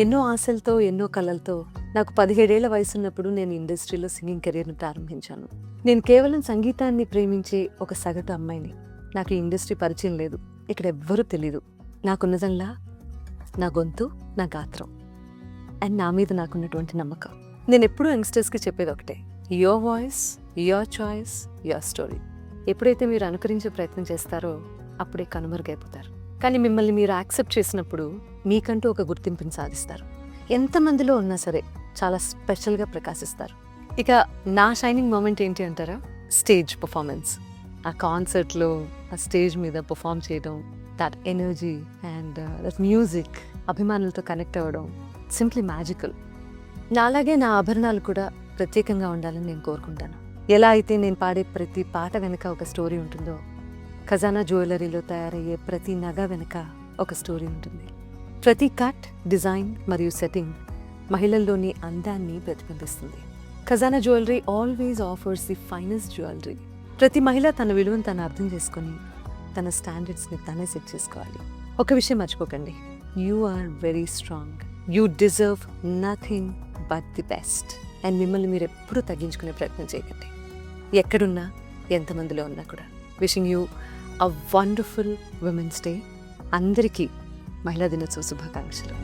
ఎన్నో ఆశలతో, ఎన్నో కలలతో నాకు 17 ఏళ్ల వయసున్నప్పుడు నేను ఇండస్ట్రీలో సింగింగ్ కెరీర్‌ని ప్రారంభించాను. నేను కేవలం సంగీతాన్ని ప్రేమించే ఒక సగటు అమ్మాయిని. నాకు ఈ ఇండస్ట్రీ పరిచయం లేదు. ఇక్కడ ఎవ్వరూ తెలీదు. నాకున్నదల్లా నా గొంతు, నా గాత్రం అండ్ నా మీద నాకున్నటువంటి నమ్మకం. నేనెప్పుడూ యంగ్స్టర్స్‌కి చెప్పేది ఒకటే, your voice, your choice, your story. ఎప్పుడైతే మీరు అనుకరించే ప్రయత్నం చేస్తారో అప్పుడే కనుమరుగైపోతారు. కానీ మిమ్మల్ని మీరు యాక్సెప్ట్ చేసినప్పుడు మీకంటూ ఒక గుర్తింపుని సాధిస్తారు. ఎంతమందిలో ఉన్నా సరే చాలా స్పెషల్గా ప్రకాశిస్తారు. ఇక నా షైనింగ్ మూమెంట్ ఏంటి అంటారా? Stage performance. ఆ కాన్సర్ట్లో ఆ స్టేజ్ మీద పర్ఫామ్ చేయడం, that energy and that music, అభిమానులతో కనెక్ట్ అవ్వడం సింప్లీ మ్యాజికల్. నాలాగే నా ఆభరణాలు కూడా ప్రత్యేకంగా ఉండాలని నేను కోరుకుంటాను. ఎలా అయితే నేను పాడే ప్రతి పాట వెనుక ఒక స్టోరీ ఉంటుందో, ఖజానా జ్యువెలరీలో తయారయ్యే ప్రతి నగ వెనుక ఒక స్టోరీ ఉంటుంది. ప్రతి కట్, డిజైన్ మరియు సెట్టింగ్ మహిళల్లోని అందాన్ని ప్రతిబింబిస్తుంది. ఖజానా jewellery always offers the finest jewellery. ప్రతి మహిళ తన విలువను తను అర్థం చేసుకొని తన స్టాండర్డ్స్ని తనే సెట్ చేసుకోవాలి. ఒక విషయం మర్చిపోకండి, you are very strong. You deserve nothing but the best. And మిమ్మల్ని మీరు ఎప్పుడూ తగ్గించుకునే ప్రయత్నం చేయకండి, ఎక్కడున్నా, ఎంతమందిలో ఉన్నా కూడా. Wishing you a wonderful women's day. అందరికీ మహిళా దినోత్సవ శుభాకాంక్షలు.